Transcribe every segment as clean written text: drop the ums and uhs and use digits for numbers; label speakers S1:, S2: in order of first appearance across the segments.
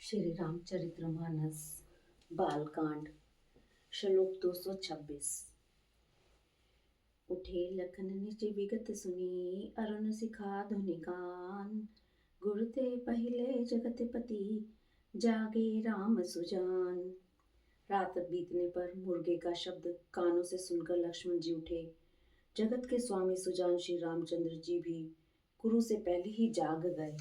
S1: श्री रामचरितमानस बालकांड श्लोक 226। उठे लखन निज विगत सुनी अरुण सिखा धुनि कान। गुरु ते पहिले जगतपति जागे राम सुजान। रात बीतने पर मुर्गे का शब्द कानों से सुनकर लक्ष्मण जी उठे। जगत के स्वामी सुजान श्री रामचंद्र जी भी गुरु से पहले ही जाग गए।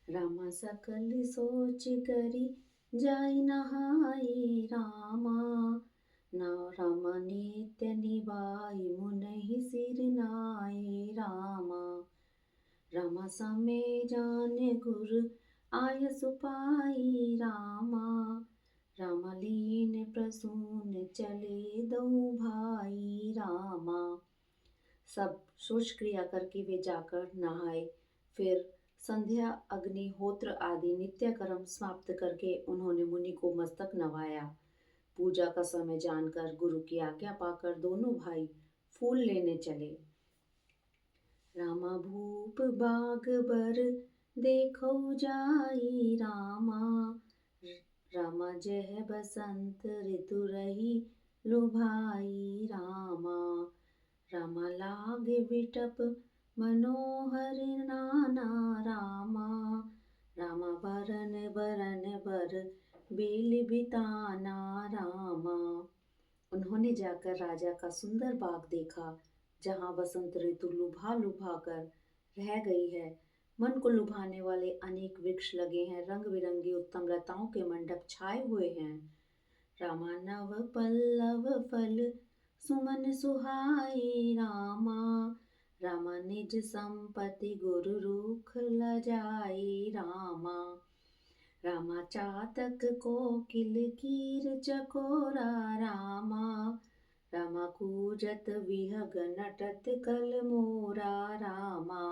S1: रामा सकल सोच करी जाई नहाई रामा। ना रामा नित्य निभाई मुनहि सिर नाई रामा। रामा समय जाने गुर आय सुपाई रामा। रामा लीन प्रसून चले दो भाई रामा। सब सोच क्रिया करके वे जाकर नहाए। फिर संध्या अग्निहोत्र आदि नित्य कर्म समाप्त करके उन्होंने मुनि को मस्तक नवाया। पूजा का समय जानकर गुरु की आज्ञा पाकर दोनों भाई फूल लेने चले। रामा भूप बाग बर देखो जाई रामा। रामा जय बसंत ऋतु रही लुभाई रामा। रामा लागे विटप मनोहर नाना रामा। रामा बरन बरन बर बेल बिताना रामा। उन्होंने जाकर राजा का सुंदर बाग देखा, जहाँ बसंत ऋतु लुभा लुभा कर रह गई है। मन को लुभाने वाले अनेक वृक्ष लगे हैं, रंग बिरंगी उत्तम लताओं के मंडप छाए हुए हैं। रामा नव पल्लव फल सुमन सुहाई रामा। रामा निज संपत्ति गुरु रूख लजाई रामा। रामा चातक कोकिल कीर चकोरा रामा। रामा कूजत विहग नटत कल मोरा रामा।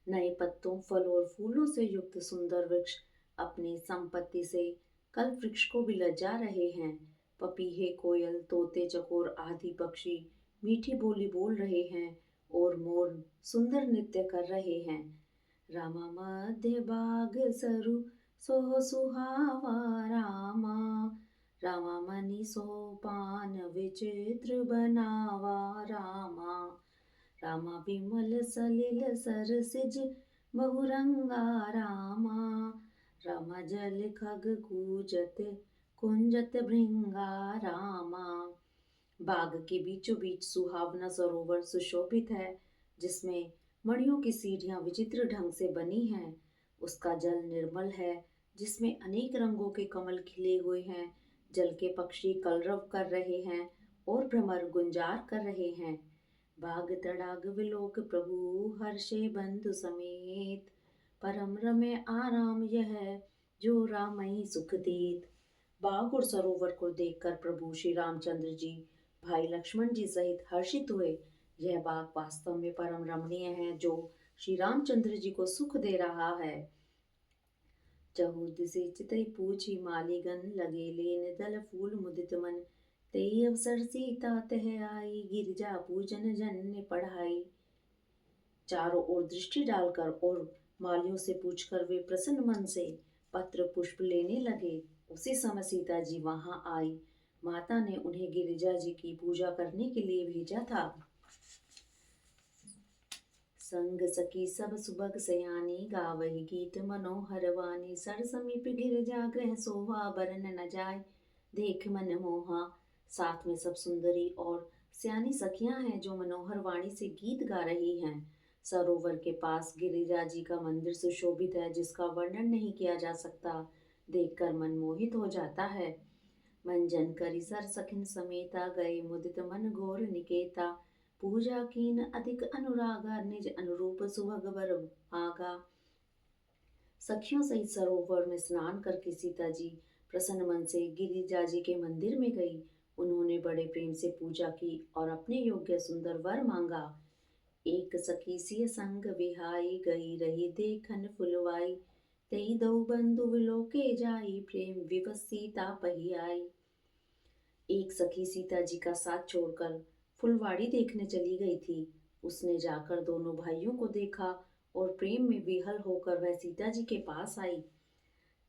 S1: नए पत्तों, फल और फूलों से युक्त सुंदर वृक्ष अपनी संपत्ति से कल वृक्ष को भी लजा रहे हैं। पपीहे, कोयल, तोते, चकोर आदि पक्षी मीठी बोली बोल रहे हैं और मोर सुंदर नृत्य कर रहे हैं। रामा मध्य बाग सरु सो सुहावा रामा। रामा मणि सोपान विचित्र बनावा रामा। रामा विमल सलिल सरसिज बहुरंगा रामा। रामा जल खग कूजत कुंजत भृंगा रामा। बाग के बीचों बीच सुहावना सरोवर सुशोभित है, जिसमें मणियों की सीढ़ियां विचित्र ढंग से बनी हैं। उसका जल निर्मल है, जिसमें अनेक रंगों के कमल खिले हुए हैं। जल के पक्षी कलरव कर रहे हैं और भ्रमर गुंजार कर रहे हैं। बाग तड़ाग विलोक प्रभु हर्षे बंधु समेत। परम रम्य आराम यह जो रामई सुख देत। बाग और सरोवर को देखकर प्रभु श्री रामचंद्र जी भाई लक्ष्मण जी सहित हर्षित हुए। यह बाग वास्तव में परम रमणीय है, जो श्री रामचंद्र जी को सुख दे रहा है। चहुद से चितई पूछी मालीगन लगे लेन दल फूल मुदित मन। तेई अवसर सीता तह आई गिरजा पूजन जन ने पढ़ाई। चारों ओर दृष्टि डालकर और मालियों से पूछकर वे प्रसन्न मन से पत्र पुष्प लेने लगे। उसी समय सीता जी वहां आई। माता ने उन्हें गिरिजा जी की पूजा करने के लिए भेजा था। संग सखी सब सुबह सयानी गावही गीत मनोहर वाणी। सर समीप गिरजा गृह शोभा बरन न जाय देख मन मोहा। साथ में सब सुंदरी और सयानी सखियां हैं, जो मनोहर वाणी से गीत गा रही हैं। सरोवर के पास गिरिजा जी का मंदिर सुशोभित है, जिसका वर्णन नहीं किया जा सकता। देखकर मन मोहित हो जाता है। मंजन करी सर सखिन समेता गए मुदित मन घोर निकेता। पूजा कीन अधिक अनुरागा निज अनुरूप सुभग बर आगा। सखियों सहित सरोवर में स्नान करके सीता जी प्रसन्न मन से गिरिजा जी के मंदिर में गई। उन्होंने बड़े प्रेम से पूजा की और अपने योग्य सुंदर वर मांगा। एक सखी सिय संग विहाई गई रही देखन फुलवाई। तेई दो बंधु विलोके जाई प्रेम विवश सीता पही आई। एक सखी सीता जी का साथ छोड़कर फुलवाड़ी देखने चली गई थी। उसने जाकर दोनों भाइयों को देखा और प्रेम में विहल होकर वह सीता जी के पास आई।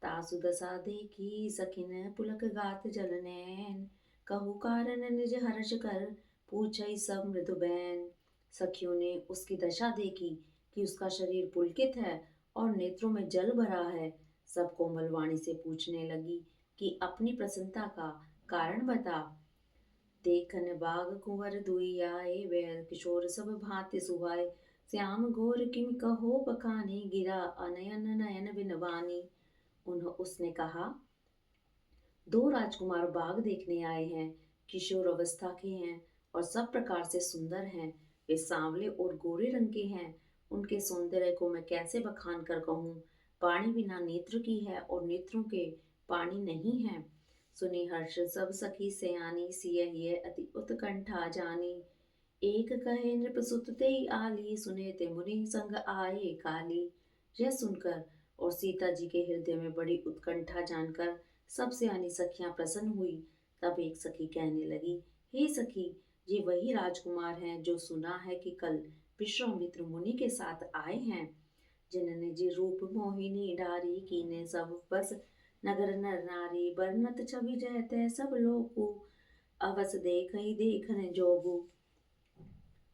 S1: तासु दशा देखी सखिन पुलक गात जल नैन, कहु कारण निज हर्ष कर पूछई सब मृदु बैन। सखियों ने उसकी दशा देखी कि उसका शरीर पुलकित है और नेत्रों में जल भरा है। सब कोमल वाणी से पूछने लगी कि अपनी प्रसन्नता का कारण बता। देखन बाग कुंवर दुई आए, बैल किशोर सब भांति सुहाए। श्याम घोर किम कहो बखानी, गिरा अनयन नयन बिनवानी। उसने कहा, दो राजकुमार बाग देखने आए हैं, किशोर अवस्था के हैं और सब प्रकार से सुंदर हैं। वे सांवले और गोरे रंग के हैं। उनके सौंदर्य को मैं कैसे बखान कर कहूँ। पानी बिना नेत्र की है और नेत्रों के पानी नहीं है। सुनी हर्ष सब सखी सयानी, सिय हिय अति उत्कंठा जानी। एक कहे नृप सुत तेई आली, सुने ते मुनि संग आए काली। यह सुनकर और सीता जी के हृदय में बड़ी उत्कंठा जानकर सब सयानी सखियां प्रसन्न हुई। तब एक सखी कहने लगी, हे सखी, ये वही राजकुमार हैं जो सुना है कि कल विश्वामित्र मुनि के साथ आए हैं। जिनने जी रूप मोहिनी डारी, कीने सब बस नगर नर नारी। बरनत छवि जयते सब लोगु, अवस देख ही देखन जोगु।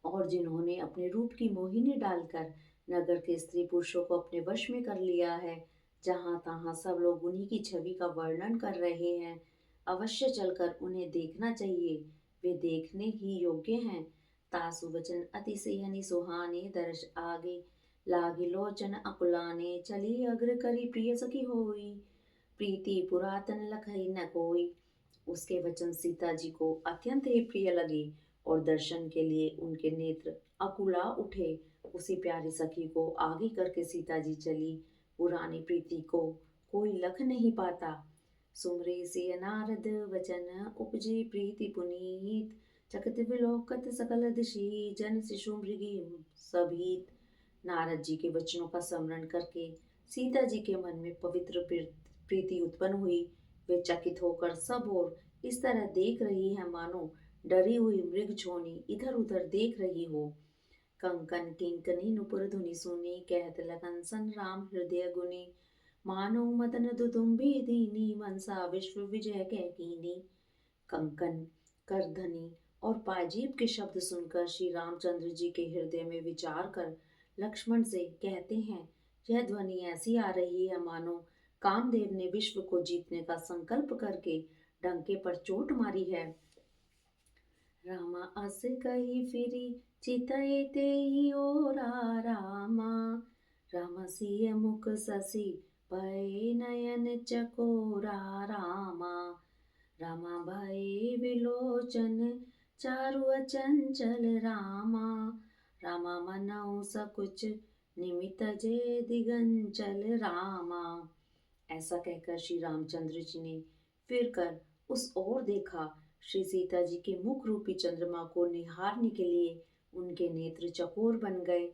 S1: और जिन्होंने अपने रूप की मोहिनी डालकर नगर के स्त्री पुरुषों को अपने वश में कर लिया है। जहाँ तहाँ सब लोग उन्हीं की छवि का वर्णन कर रहे हैं। अवश्य चलकर उन्हें देखना चाहिए, वे देखने ही योग्य हैं। तासु वचन अतिशयनि सुहाने, दर्श आगे लागे लोचन अकुलाने। चली अग्र करी प्रिय सखी होई, प्रीति पुरातन लखई न कोई। उसके वचन सीता जी को अत्यंत ही प्रिय लगे और दर्शन के लिए उनके नेत्र अकुला उठे। उसी प्यारी सखी को आगे करके सीता जी चली। पुरानी प्रीति को कोई लख नहीं पाता। सुमरे से नारद वचन, उपजे प्रीति पुनीत। चकित विलोकत सकल दिशि, जन शिशु मृगी सभीत। नारद जी के वचनों का स्मरण करके सीता जी के मन में पवित्र प्रीति उत्पन्न हुई। वे चकित होकर सब ओर इस तरह देख रही है मानो डरी हुई मृग छोनी इधर उधर देख रही हो। कंकन किंकनी नुपुर धुनि सुनी, कहत लगन सन राम हृदय गुनी। मानो मदन दुदुम्बी दीनी, मनसा विश्व विजय कह कीनी। कंकन, करधनी और पाजीब के शब्द सुनकर श्री रामचंद्र जी के हृदय में विचार कर लक्ष्मण से कहते हैं, यह ध्वनि ऐसी आ रही है मानो कामदेव ने विश्व को जीतने का संकल्प करके डंके पर चोट मारी है। रामा अस कही फिरी, चितई तेई ओरा रामा। रामा सिय मुख ससी, भय नयन चकोरा रामा। रामा भय विलोचन, चारु अचंचल रामा। रामा मनऊ सकुच, निमित जे दिगंचल रामा। ऐसा कहकर श्री रामचंद्र जी ने फिर कर उस ओर देखा। श्री सीता जी के मुख रूपी चंद्रमा को निहारने के लिए उनके नेत्र चकोर बन गए।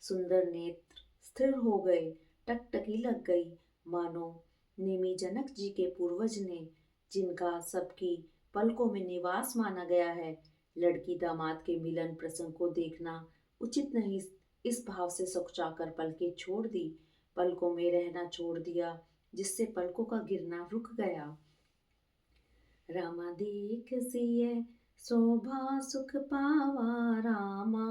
S1: सुंदर नेत्र स्थिर हो गए, टकटकी लग गई, मानो निमि जनक जी के पूर्वज ने, जिनका सबकी पलकों में निवास माना गया है। लड़की दामाद के मिलन प्रसंग को देखना उचित नहीं, इस भाव से सकुचाकर पलकें छोड़ दी, पलकों में रहना छोड़ दिया, जिससे पलकों का गिरना रुक गया। रामा देख सिय शोभा सुख पावा रामा।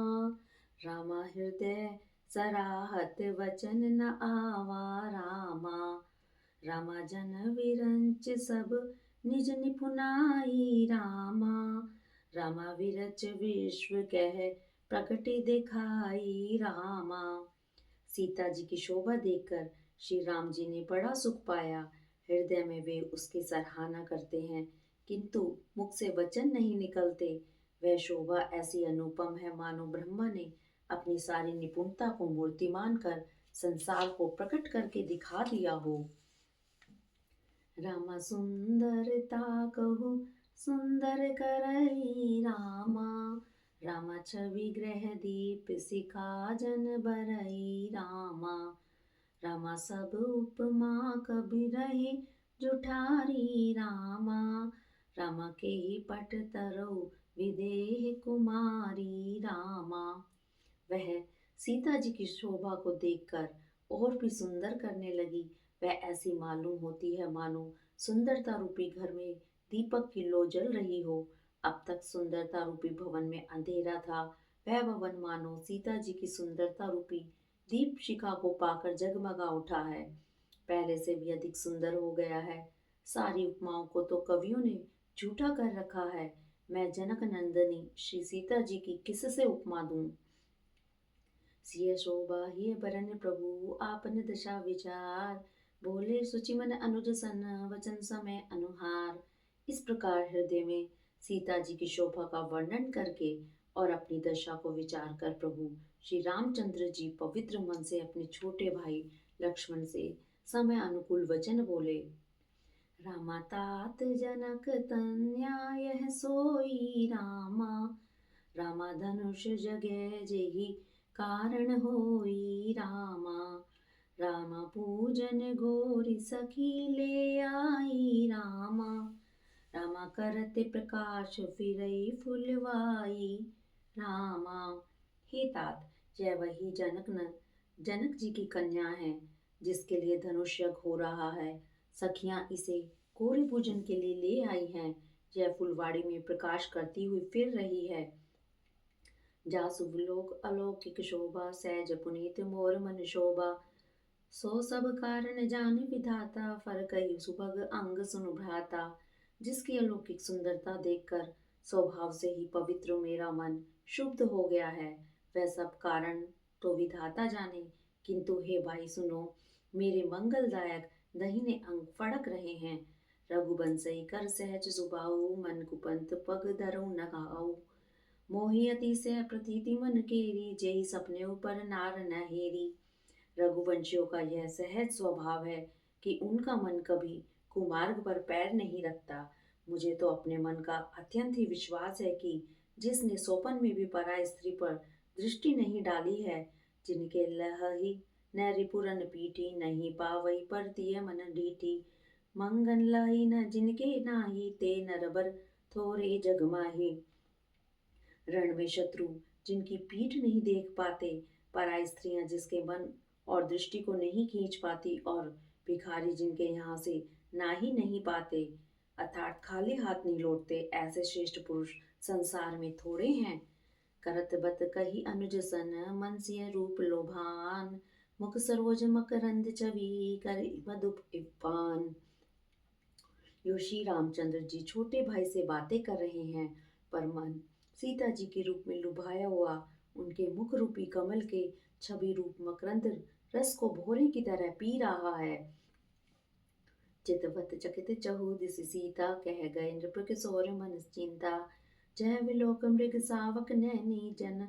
S1: रामा हृदय सराहत वचन न आवा रामा। रामा जन विरंच सब निज निपुनाई रामा। रामा विरच विश्व कह प्रकटि दिखाई रामा। सीता जी की शोभा देखकर श्री राम जी ने बड़ा सुख पाया। हृदय में वे उसकी सराहना करते हैं, किंतु मुख से वचन नहीं निकलते। वह शोभा ऐसी अनुपम है मानो ब्रह्मा ने अपनी सारी निपुणता को मूर्तिमान कर संसार को प्रकट करके दिखा दिया हो। रामा सुंदरता कहु सुंदर करई रामा। रामा छवि ग्रह दीप सिखा जन बरई रामा। रामा सब उपमा कबि रहे जुठारी रामा। रामा के ही पट तरौ विदेह कुमारी रामा। वह सीता जी की शोभा को देखकर और भी सुंदर करने लगी। वह ऐसी मालूम होती है मानो सुंदरता रूपी घर में दीपक की लो जल रही हो। अब तक सुंदरता रूपी भवन में अंधेरा था, वह भवन मानो सीता जी की सुंदरता रूपी दीप शिखा को पाकर जगमगा उठा है, पहले से भी अधिक सुंदर हो गया है। सारी उपमाओं को तो कवियों ने झूठा कर रखा है। मैं जनक नंदनी श्री सीता जी की किससे उपमा दूं। सिय शोभा हिय बरन प्रभु आपन दशा विचार, बोले सुचि मन अनुज सन वचन समय अनुहार। इस प्रकार हृदय में सीता जी की शोभा का वर्णन करके और अपनी दशा को विचार कर प्रभु श्री रामचंद्र जी पवित्र मन से अपने छोटे भाई लक्ष्मण से समय अनुकूल वचन बोले। रामा तात जनक तनया यह सोई रामा, रामा धनुष जगह जेहि कारण होई रामा, रामा पूजन घोरी सखी ले आई रामा, रामा करते प्रकाश फिरई फुलवाई रामा। हे तात, यह वही जनक जी की कन्या है जिसके लिए धनुष यज्ञ हो रहा है। सखियां इसे गौरी पूजन के लिए ले आई हैं। यह फुलवाड़ी में प्रकाश करती हुई फिर रही है। जा सुवलोक अलौकिक शोभा, सहज पुनीत मोर मन शोभा, सो सब कारण जान विधाता, फर कही सुभग अंग सुनु भ्राता। जिसकी अलौकिक सुंदरता देखकर स्वभाव से ही पवित्र मेरा मन शुद्ध हो गया है, वह सब कारण तो विधाता जाने, किंतु हे भाई सुनो, मेरे मंगलदायक दहिने अंग फड़क रहे हैं। रघुबंसई कर सहज सुभाऊ, मन कुपंत पग धरऊ न घाऊ, मोहि अतिशय प्रतीति मन केरी, जेहि सपने ऊपर नार न हेरी। रघुवंशियों का यह सहज स्वभाव है कि उनका मन कभी कुमार्ग पर पैर नहीं रखता। मुझे तो अपने मन का अत्यंत ही विश्वास है कि जिसने सोपन में भी पराय स्त्री पर दृष्टि नहीं डाली है, जिनके लहही न रिपुरन पीठी, नहीं पावई पर दिय मन डीठी, मंगन लही न जिनके नाही, ते नरबर थोरे जग माही। रण में शत्रु जिनकी पीठ नहीं देख पाते, पराई स्त्रियां जिसके मन और दृष्टि को नहीं खींच पाती, और भिखारी जिनके यहाँ से ना ही नहीं पाते अर्थात खाली हाथ नहीं लौटते, ऐसे श्रेष्ठ पुरुष संसार में थोड़े हैं। करत बत कही अनुज सन, मन सिय रूप लोभान, मुख सरोज मकरंद छवि, कर मधुप इपान। यो श्री रामचंद्र जी छोटे भाई से बातें कर रहे हैं, पर मन सीता जी के रूप में लुभाया हुआ उनके मुख रूपी कमल के छवि रूप मकरंद रस को भोरे की तरह पी रहा है। चितवत चकित चहु दिस सीता, कह गए नृप किशोर मन चिंता, जय विलोक मृग सावक नैनी, जन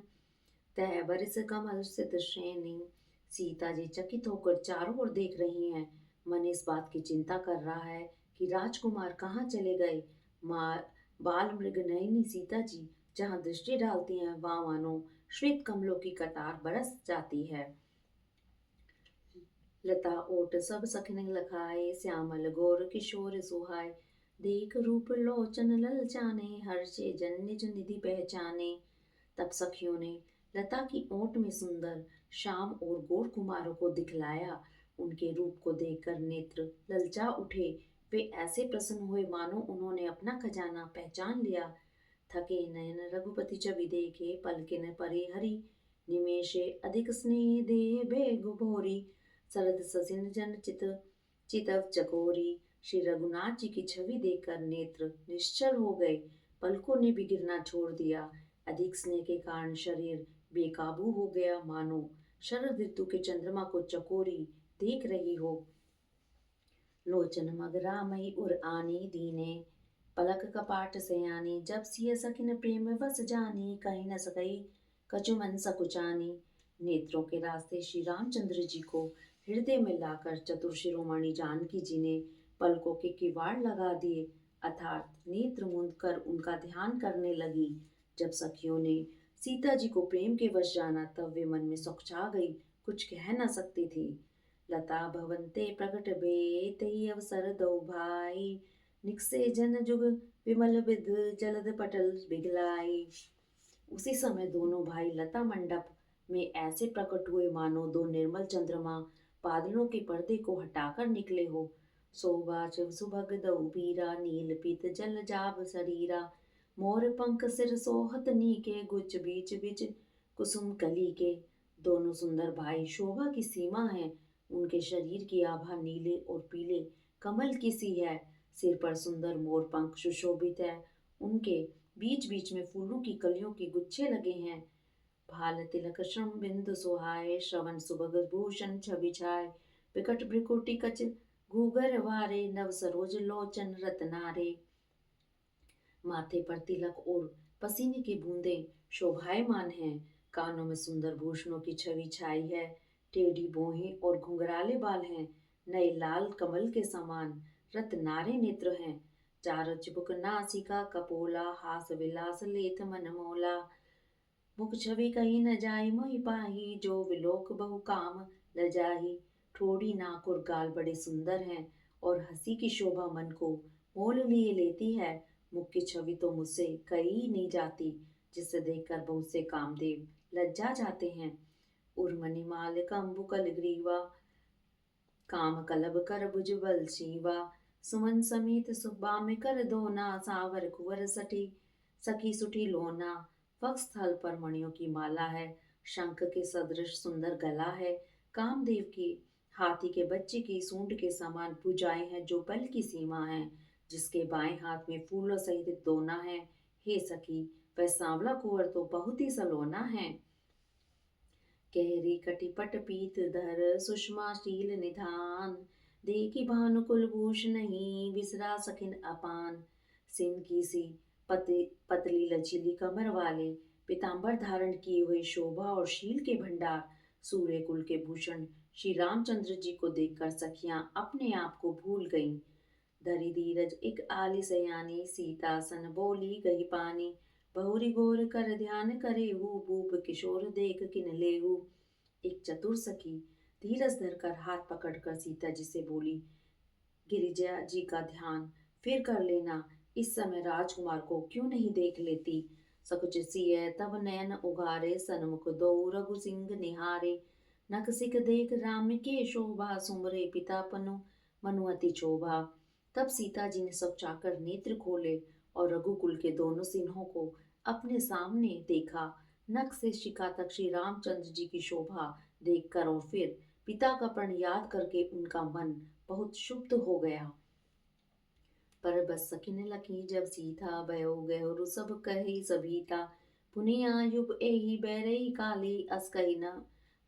S1: तह बरिस कमल सित श्रेणी। सीता जी चकित होकर चारों ओर देख रही हैं। मन इस बात की चिंता कर रहा है कि राजकुमार कहाँ चले गए। मार बाल मृग नयनी सीता जी जहाँ दृष्टि डालती हैं, वहां मानो श्वेत कमलों की कतार बरस जाती है। लता ओट सब सखन लखाए, श्यामल गोर किशोर सुहाए, देख रूप लोचन ललचाने, हर्षे जन निज निधि पहचाने। तब सखियों ने लता की ओट में सुंदर श्याम और गोर कुमारों को दिखलाया। उनके रूप को देखकर नेत्र ललचा उठे। वे ऐसे प्रसन्न हुए मानो उन्होंने अपना खजाना पहचान लिया। थके नयन रघुपति छवि देखे, पलकिन परे हरि निमेषे, अधिक स्नेह देह बेगु भोरी, शरद ससिन जन चितव चकोरी। श्री रघुनाथ जी की छवि देखकर नेत्र निश्चल हो गए, पलकों ने भी गिरना छोड़ दिया। अधिक स्नेह के कारण शरीर बेकाबू हो गया, मानो शरद ऋतु के चंद्रमा को चकोरी देख रही हो। लोचन मगरा मई उर आनी दीने, पलक कपाट सयानी, जब सिय सखिन प्रेम बस जानी, कहीं न सकई कछु मन सकुचानी। नेत्रों के रास्ते श्री रामचंद्र जी को हृदय में लाकर चतुर शिरोमणि जानकी जी ने पलकों के किवाड़ लगा दिए, अर्थात नेत्र मूंद कर उनका ध्यान करने लगी। जब सखियों ने सीता जी को प्रेम के वश जाना, तब वे मन में शौक छा गई, कुछ कह न सकती थी। लता भवन्ते प्रगट बे, तेहि अवसर दो भाई, निकसे जन जुग विमल विद, जलद पटल बिगलाई। उसी समय दोनों भाई लता मंडप में ऐसे प्रकट हुए मानो दो निर्मल चंद्रमा बादलों के पर्दे को हटाकर निकले हो। शोभा शिव सुभग दऊ पीरा नील पीत जल जाब शरीरा मोर पंख सिर सोहत नीके गुच बीच बीच कुसुम कली के। दोनों सुंदर भाई शोभा की सीमा है। उनके शरीर की आभा नीले और पीले कमल की सी है। सिर पर सुंदर मोर पंख सुशोभित है। उनके बीच बीच में फूलों की कलियों के गुच्छे लगे हैं। भाल तिलक श्रम बिंदु सुहाए श्रवण सुभग भूषण छवि छाए विकट भ्रिकुटी कच घूगर वारे नव सरोज लोचन रत्नारे। माथे पर तिलक और पसीने की बूंदें शोभायमान हैं। कानों में सुंदर भूषणों की छवि छाई है। टेढ़ी भौहें और घुंघराले बाल हैं। नए लाल कमल के समान रत्नारे नेत्र हैं। चारों चिबुक नासिका कपोला हास विलास लेत मन मोला। मुख छवि कही न जाय मोहि पाही जो विलोक बहु काम लजाही। ठोड़ी नाक और गाल बड़े सुंदर हैं और हंसी की शोभा मन को मोल लिए लेती है। मुख की छवि तो मुझसे कही नहीं जाती, जिसे देखकर बहुत से कामदेव लज्जा जाते हैं। उर्मणिमाल कंबुकल ग्रीवा काम कलब कर भुजबल शीवा। सुमन समेत सुबाम कर दोना सावर कुंवर सठी सखी सुठी लोना। वक्ष स्थल पर मणियों की माला है। शंख के सदृश सुंदर गला है। कामदेव की हाथी के बच्चे की सूंड के समान भुजाएं हैं जो बल की सीमा है। जिसके बाएं हाथ में फूलों सहित दोना है। हे सखी, वह सांवला कुंवर तो बहुत ही सलोना है। गहरी कटिपट पीत धर सुषमा शील निधान। देखी भानुकुल भूष नहीं बिसरा सखिन अपान। सिन की सी पतली लचीली कमर वाले पीताम्बर धारण किए हुए शोभा और शील के भंडार सूर्य कुल के भूषण श्री रामचंद्र जी को देखकर सखियां अपने आप को भूल गईं। धरि धीरज एक आली सयानी सीता सन बोली गही पानी। बहुरी गोर कर ध्यान करे हूँ भूप किशोर देख किन लेहू। एक चतुर सखी धीरज धरकर हाथ पकड़कर सीता जी से बोली, गिरिजा जी का ध्यान फिर कर लेना। इस समय राजकुमार को क्यों नहीं देख लेती। सकुच सिय तब नयन उगारे सन्मुख दो रघु सिंह निहारे। नख सिख देख राम के शोभा सुमरे पिता पनु मनुअति शोभा। तब सीता जी ने सब चाकर नेत्र खोले और रघुकुल के दोनों सिन्हों को अपने सामने देखा। नख से शिखा तक श्री रामचंद्र जी की शोभा देखकर और फिर पिता का प्रण याद करके उनका मन बहुत शुद्ध हो गया। पर बस सखिन लखी जब सीता भयो गयो सब कही सभीता। पुनि आयुब एहि बैरई काली अस कही न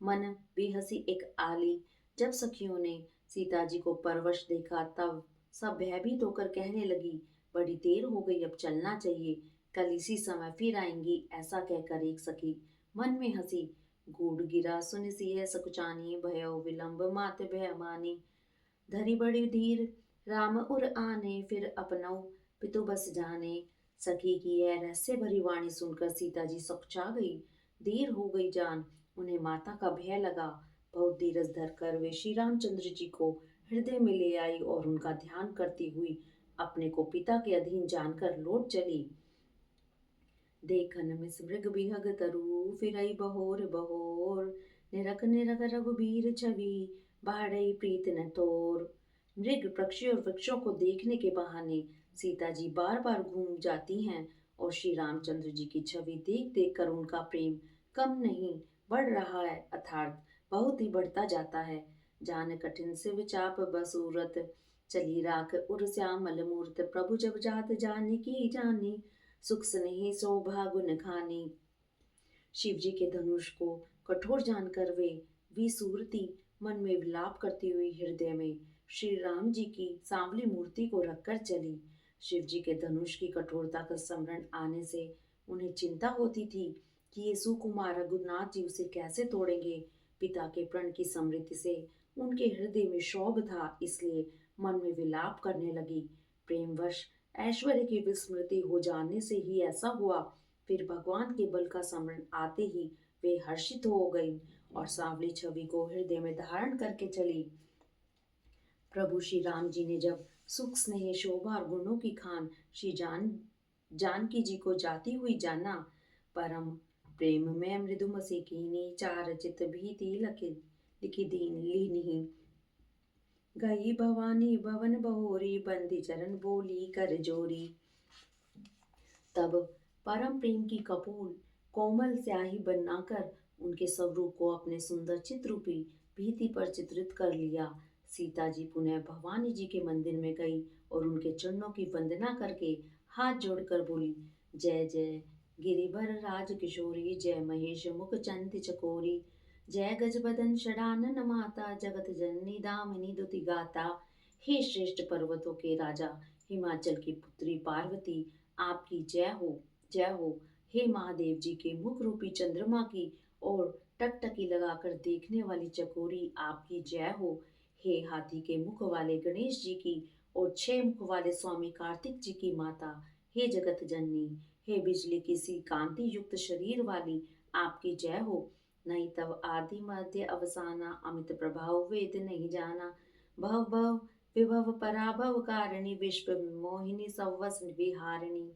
S1: मन बेहसी एक आली। जब सखियों ने सीता जी को परवश देखा तब सब भयभीत होकर कहने लगी, बड़ी देर हो गई, अब चलना चाहिए, कल इसी समय फिर आएंगी। ऐसा कहकर एक सखी मन में हंसी। गूढ़ गिरा सुन सिय सकुचानी भयो विलंब मात भय मानी। धरी बड़ी धीर राम उर आने फिर अपनौ पितु बस जाने। सखी की यह रहस्य भरी वाणी सुनकर सीता जी सकुचा गई। देर हो गई जान उन्हें माता का भय लगा। बहुत धीरज धरकर वे श्री रामचंद्र जी को हृदय में ले आई और उनका ध्यान करती हुई अपने को पिता के अधीन जानकर लौट चली। देखन मिस मृग बिहग तरु फिरई बहोर बहोर। निरख निरख रघुबीर छवि बाढ़ई प्रीत न तोर। मृग पक्षी और वृक्षों को देखने के बहाने सीता जी बार बार घूम जाती हैं और श्री रामचंद्र जी की छवि देख देख कर उनका प्रेम कम नहीं बढ़ रहा है, अर्थात बहुत ही बढ़ता जाता है। जान कठिन शिव चाप बसूरत चली राख उर श्यामल मूर्त। प्रभु जब जात जाने की जानी सुख स्नेही शोभा गुण खानी। शिव जी के धनुष को कठोर जानकर वे विसूरती मन में विलाप करती हुई हृदय में श्री राम जी की सांवली मूर्ति को रखकर चली। शिव जी के धनुष की कठोरता का स्मरण आने से उन्हें चिंता होती थी कि ये सुकुमार रघुनाथ जी उसे कैसे तोड़ेंगे। पिता के प्रण की स्मृति से उनके हृदय में क्षोभ था, इसलिए मन में विलाप करने लगी। प्रेमवश ऐश्वर्य की विस्मृति हो जाने से ही ऐसा हुआ। फिर भगवान के बल का स्मरण आते ही वे हर्षित हो गई और सांवली छवि को हृदय में धारण करके चली। प्रभु श्री राम जी ने जब सुख स्नेह शोभा और गुणों की खान श्री जानकी जी को जाती हुई जाना, परम प्रेम में मृदु मसीकीनी चार चित भीति लखि लिखि दीन लीनी गई भवानी भवन बहोरी बंदी चरण बोली कर जोरी। तब परम प्रेम की कपूर कोमल स्याही बनाकर उनके स्वरूप को अपने सुंदर चित्ररूपी भित्ति पर चित्रित कर लिया। सीता जी पुनः भवानी जी के मंदिर में गई और उनके चरणों की वंदना करके हाथ जोड़कर बोली, जय जय गिरिभर राज किशोरी, जय महेश मुख चंद चकोरी, जय गजबदन षडानन माता, जगत जननी दामिनी दुति गाता। हे श्रेष्ठ पर्वतों के राजा, हिमाचल की पुत्री पार्वती, आपकी जय हो, जय हो। हे महादेव जी के मुख रूपी चंद्रमा की और टकटकी लगाकर देखने वाली चकोरी, आपकी जय हो। हे हाथी के मुख वाले गणेश जी की और 6 मुख वाले स्वामी कार्तिक जी की माता, हे जगत जननी, हे बिजली की सी कांति युक्त शरीर वाली, आपकी जय हो। नहीं तब आदि मध्य अवसाना, अमित प्रभाव वेद नहीं जाना। भव भव विभव पराभव कारिणी, विश्व मोहिनी सवस विहारिणी।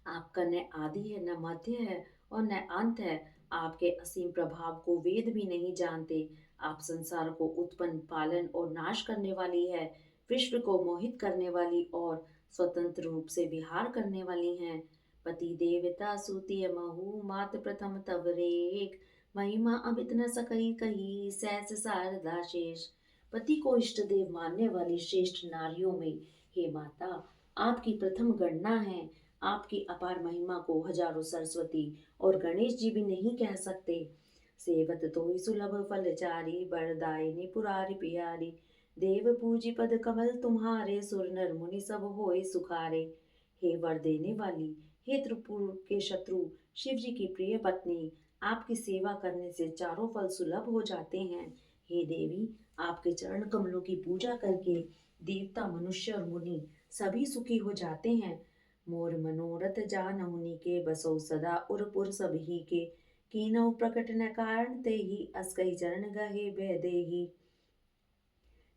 S1: आपका न आदि है, न मध्य है और न अंत है। आपके असीम प्रभाव को वेद भी नहीं जानते। आप संसार को उत्पन्न, पालन और नाश करने वाली है, विश्व को मोहित करने वाली और स्वतंत्र रूप से विहार करने वाली हैं। पति देवता सूतीय महु, मात प्रथम तव रेख, महिमा अमित न सकई कही, सहस शारदा शेष। पति को इष्ट देव मानने वाली श्रेष्ठ नारियों में हे माता, आपकी प्रथम गणना है। आपकी अपार महिमा को हजारों सरस्वती और गणेश जी भी नहीं कह सकते। सेवत तो ही सुलभ फलचारी, बरदायिनी पुरारी पियारी, देव पूजी पद कमल तुम्हारे, सुर नर मुनि सब होए सुखारे। हे वर देने वाली, हे त्रिपुर के शत्रु शिव जी की प्रिय पत्नी, आपकी सेवा करने से चारों फल सुलभ हो जाते हैं। हे देवी, आपके चरण कमलों की पूजा करके देवता, मनुष्य और मुनि सभी सुखी हो जाते हैं। मोर मनोरथ जानहुनि के, बसौ सदा उरपुर सबही के, कीनौ प्रकट न कारण ते ही, अस्कई चरण गहे बह देही।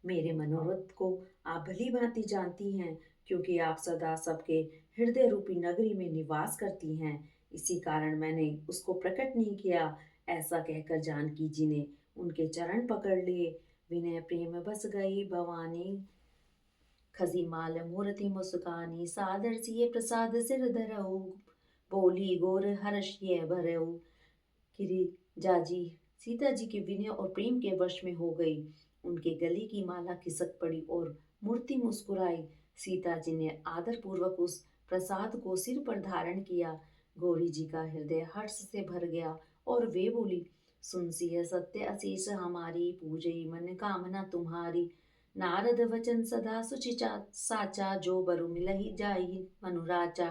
S1: मेरे मनोरथ को आप भली भांति जानती हैं, क्योंकि आप सदा सबके हृदय रूपी नगरी में निवास करती हैं। इसी कारण मैंने उसको प्रकट नहीं किया। ऐसा कहकर जानकी जी ने उनके चरण पकड़ लिए। विनय प्रेम बस गई भवानी, खसी माल मूर्ति मुस्कानी, सादर सिए प्रसाद सिर धरऊ, बोली गोर हर्ष ये भरऊ। गिरिजाजी सीता जी के विनय और प्रेम के वश में हो गई। उनके गले की माला खिसक पड़ी और मूर्ति मुस्कुराई। सीता जी ने आदर पूर्वक उस प्रसाद को सिर पर धारण किया। गौरी जी का हृदय हर्ष से भर गया और वे बोली, सुन सिय सत्य अशीष हमारी, पूजई मन कामना तुम्हारी। नारद वचन सदा सुचिचा साचा, जो बरु मिलहि जाहि मनुराचा।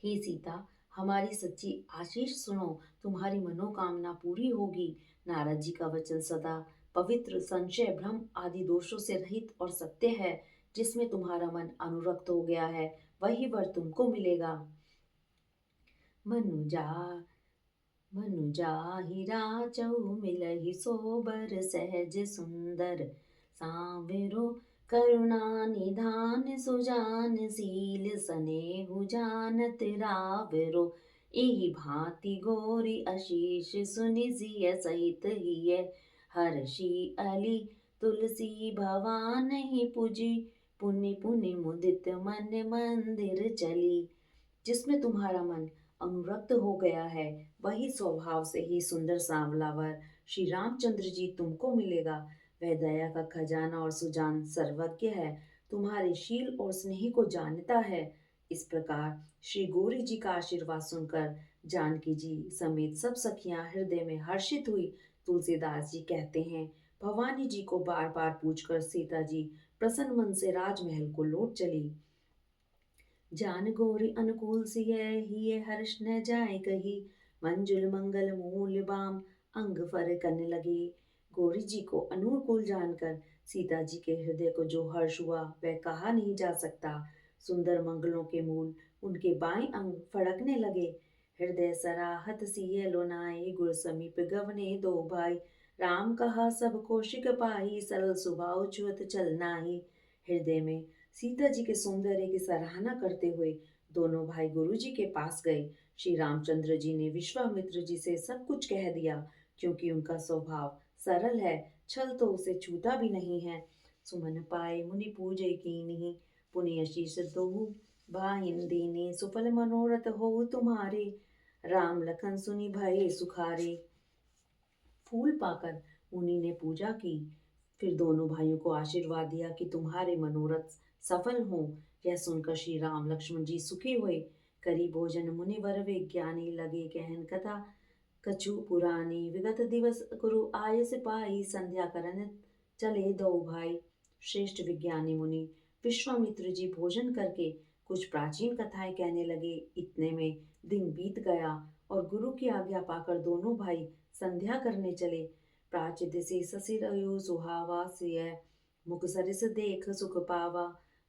S1: हे सीता, हमारी सच्ची आशीष सुनो, तुम्हारी मनोकामना पूरी होगी। नारद जी का वचन सदा पवित्र, संशय भ्रम आदि दोषों से रहित और सत्य है। जिसमें तुम्हारा मन अनुरक्त हो गया है, वही वर तुमको मिलेगा। मनुजा मनुजा हीरा चऊ मिलहि, सोबर सहज सुंदर, सांवरो करुणा निधान, सुजान शील स्नेहु जानत रावरो। एहि भांति गोरी आशीष सुनि सिय सहित हिय, हर्षि अली तुलसी भवानहि पूजी, पुनि पुनि मुदित मन मंदिर चली। जिसमें तुम्हारा मन अनुरक्त हो गया है, वही स्वभाव से ही सुंदर सांवलावर श्री रामचंद्र जी तुमको मिलेगा। वह दया का खजाना और सुजान सर्वज्ञ है, तुम्हारे शील और स्नेह को जानता है। इस प्रकार श्री गौरी जी का आशीर्वाद सुनकर जानकी जी समेत सब सखियां हृदय में हर्षित हुई। तुलसीदास जी कहते हैं, भवानी जी को बार बार पूछकर सीता जी प्रसन्न मन से राजमहल को लौट चली। जान गौरी अनुकूल सिय हिय, हर्ष न जाए कही, मंजुल मंगल मूल बाम, अंग फर कन लगे। गौरी जी को अनुकूल जानकर सीता जी के हृदय को जो हर्ष हुआ, वह कहा नहीं जा सकता। सुंदर मंगलों के मूल उनके बाएं अंग फड़कने लगे। हृदय सराहत सिय लोनाए, गुर समीप गवने दो भाई, राम कहा सब कौशिक पाई, सरल स्वभाव छुअत चलनाई। हृदय में सीता जी के सौंदर्य की सराहना करते हुए दोनों भाई गुरु जी के पास गए। श्री रामचंद्र जी ने विश्वामित्र जी से सब कुछ कह दिया, क्योंकि उनका स्वभाव सरल है, छल तो उसे छूता भी नहीं है। सुमन पाए मुनि पूजे कीन्ही, पुनि शीस दोहु भाइन दीने, सुफल मनोरथ हो तुम्हारे, राम लखन सुनि भये सुखारे। फूल पाकर मुनि ने पूजा की, फिर दोनों भाइयों को आशीर्वाद दिया कि तुम्हारे मनोरथ सफल हों। यह सुनकर श्री राम लक्ष्मण जी सुखी हुए। करी भोजन मुनिवर विज्ञानी, लगे कहन कथा कछु पुरानी। विगत दिवस गुरु आयस पाई, संध्या करन चले दो भाई। श्रेष्ठ विज्ञानी मुनि विश्वामित्र जी भोजन करके कुछ प्राचीन कथाएं कहने लगे। इतने में दिन बीत गया और गुरु की आज्ञा पाकर दोनों भाई संध्या करने चले। प्राचिद से ससिरयु सुहावा, सिय मुख सरिस देख सुख पावा।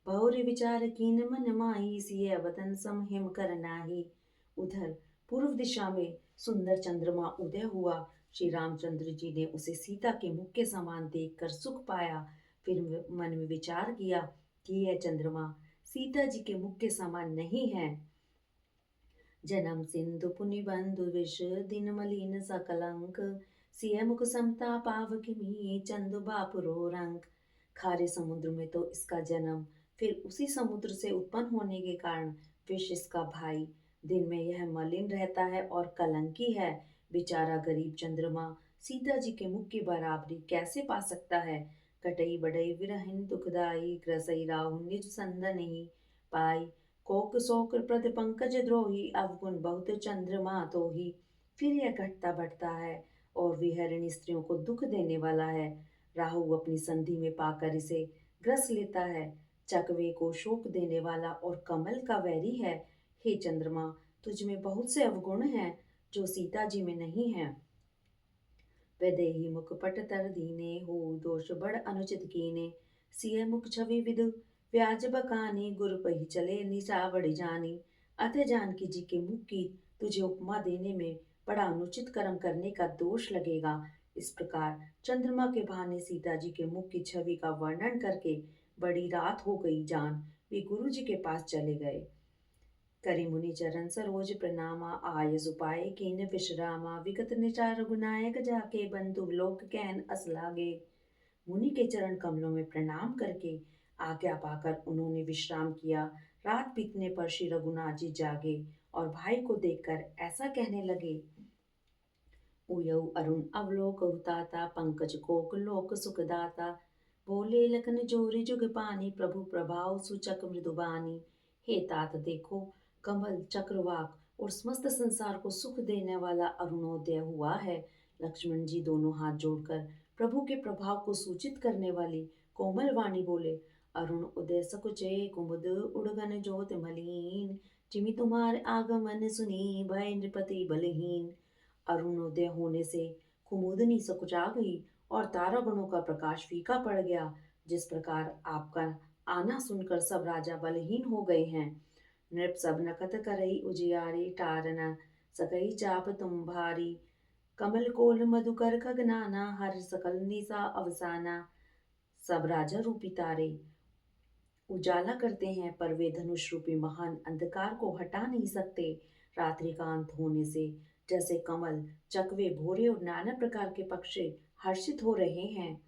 S1: बहुरी विचार कीन मन माही, सिय वदन सम हिम कर नाही। उधर पूर्व दिशा में सुंदर चंद्रमा उदय हुआ। श्री रामचंद्र जी ने उसे सीता के मुख के समान देखकर सुख पाया। फिर मन में विचार किया कि यह चंद्रमा सीता जी के मुख के समान नहीं है। जन्म सिंधु पुनि बंधु विष, दिन मलिन सकलंक। सिय मुख समता पावकिमी, चंदु बापुरो रंग। खारे समुद्र में तो इसका जन्म, फिर उसी समुद्र से उत्पन्न होने के कारण विष इसका भाई। दिन में यह मलिन रहता है और कलंकी है। बेचारा गरीब चंद्रमा सीता जी के मुख की बराबरी कैसे पा सकता है। कटई बड़ई विरहिन दुखदाई, ग्रसई राहु निज संदनहि पाई। कोक शोक प्रद पंकज द्रोही, अवगुण बहुत चंद्रमा तो ही। फिर यह घटता बढ़ता है और विहरणी स्त्रियों को दुख देने वाला है। राहु अपनी संधि में पाकर इसे ग्रस लेता है। चकवे को शोक देने वाला और कमल का वैरी है। हे चंद्रमा, तुझ में बहुत से अवगुण हैं जो सीता जी में नहीं है। वैदेही मुख पट तर दीने, हो दोष बड़ अनुचित कीने। सिय मुख छवि विदु व्याज बकानी, गुर पही चले निशा बड़ी जानी। अतः जानकी जी के मुख की तुझे उपमा देने में बड़ा अनुचित कर्म करने का दोष लगेगा। इस प्रकार चंद्रमा के बहाने सीता जी के मुख की छवि का वर्णन करके बड़ी रात हो गई जान वे गुरु जी के पास चले गए। करि मुनि चरण सरोज प्रणामा, आय सुपाए कीन विश्रामा। विगत निचार गुनायक, जाके बंधु लोक कहन अस लागे। मुनि के चरण कमलों में प्रणाम करके आज्ञा पाकर उन्होंने विश्राम किया। रात बीतने पर श्री रघुनाथ जी जागे और भाई को देखकर ऐसा कहने लगे। उयऊ अरुण अवलोक ताता, पंकज कोक लोक सुखदाता। बोले लखन जोरी जुग पानी, प्रभु प्रभाव सूचक मृदुबानी। हे तात देखो, कमल चक्रवाक और समस्त संसार को सुख देने वाला अरुणोदय हुआ है। लक्ष्मण जी दोनों हाथ जोड़कर प्रभु के प्रभाव को सूचित करने वाली कोमल वाणी बोले। अरुण उदय सकुचे कुमुद, उड़गन ज्योत मलीन। जिमि तुम्हारे आगमन सुनी, भय नृपति बलहीन। अरुणोदय होने से कुमुदनी सकुचा गई और तारागणों का प्रकाश फीका पड़ गया। जिस प्रकार आपका आना सुनकर सब राजा बलहीन हो गए हैं। नृप सब नकत करई उजियारी, टारना सकई चाप तुम भारी। कमल कोल मधुकर खगनाना, हर सकल निशा अवसाना। सब राजा रूपी तारे उजाला करते हैं, पर वे धनुष रूपी महान अंधकार को हटा नहीं सकते। रात्रि का अंत होने से जैसे कमल, चकवे, भोरे और नाना प्रकार के पक्षी हर्षित हो रहे हैं,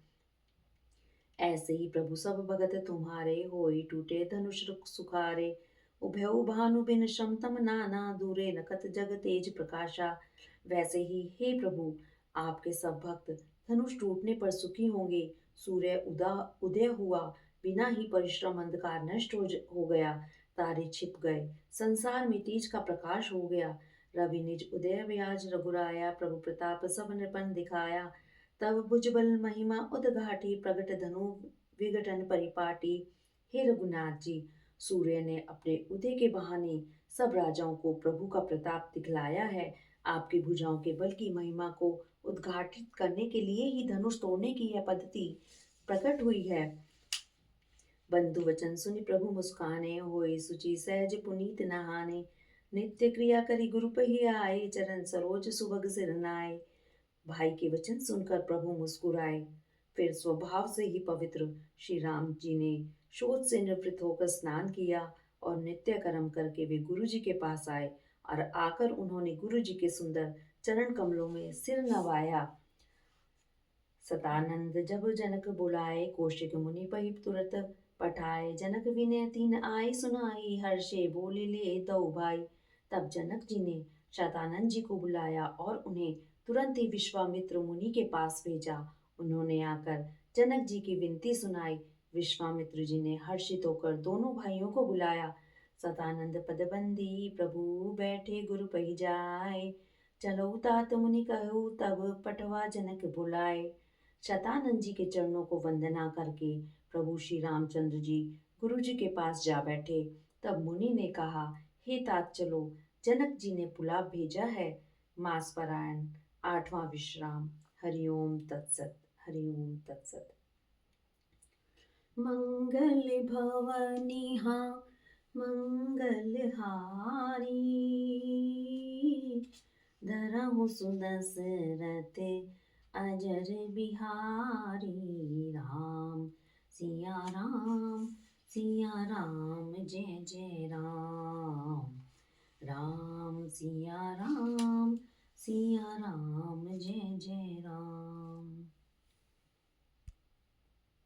S1: ऐसे ही प्रभु सब भगत तुम्हारे, होई टूटे धनुष सुखारे। उभयउ भानु बिन श्रम तम नाना, दूरे नकत जग तेज प्रकाशा। वैसे ही हे प्रभु, आपके सब भक्त धनुष टूटने पर सुखी होंगे। सूर्य उदय हुआ, बिना ही परिश्रम अंधकार नष्ट हो गया। तारे छिप गए, संसार में तेज का प्रकाश हो गया। रवि निज उदय व्याज रघुराया, प्रभु प्रताप सब नृपन दिखाया। तब भुजबल महिमा उदघाटी, प्रगट धनु विघटन परिपाटी। हे रघुनाथ जी, सूर्य ने अपने उदय के बहाने सब राजाओं को प्रभु का प्रताप दिखलाया है। आपकी भुजाओं के बल की महिमा को उद्घाटित करने के लिए ही धनुष तोड़ने की यह पद्धति प्रकट हुई है। बंधु वचन सुनि प्रभु मुस्काने, होए सुचि सहज पुनीत नहाने। नित्य क्रिया करी गुरु पही आए, चरण सरोज सुभग सिर नाए। भाई के वचन सुनकर प्रभु मुस्कुराए। फिर स्वभाव से ही पवित्र श्री राम जी ने शोच से निवृत्त होकर स्नान किया और नित्य कर्म करके वे गुरु जी के पास आए। और आकर उन्होंने गुरु जी के सुंदर चरण कमलों में सिर नवाया। सतानंद जब जनक बुलाए, कौशिक मुनि पही तुरत पठाए। जनक विनय तीन आए सुनाई, हर्षे बोले ले दो भाई। तब जनक जी ने शतानंद जी को बुलाया और उन्हें तुरंत ही विश्वामित्र मुनि के पास भेजा। उन्होंने आकर जनक जी की विनती सुनाई। विश्वामित्र जी ने हर्षित होकर दोनों भाइयों को बुलाया। सतानंद पदबंदी प्रभु बैठे गुरु पही जाए। चलो तात मुनि कहु तब पटवा जनक बुलाए। शतानंद जी के चरणों को वंदना करके प्रभु श्री रामचंद्र जी गुरु जी के पास जा बैठे। तब मुनि ने कहा, हे तात चलो, जनक जी ने बुला भेजा है। मास पारायण 8वां विश्राम। हरिओम तत्सत। हरिओम तत्सत। मंगल भवनिहा मंगलहारी, धरहु सुदशरथ अजर बिहारी। राम सिया राम जय जय राम। राम सिया राम जय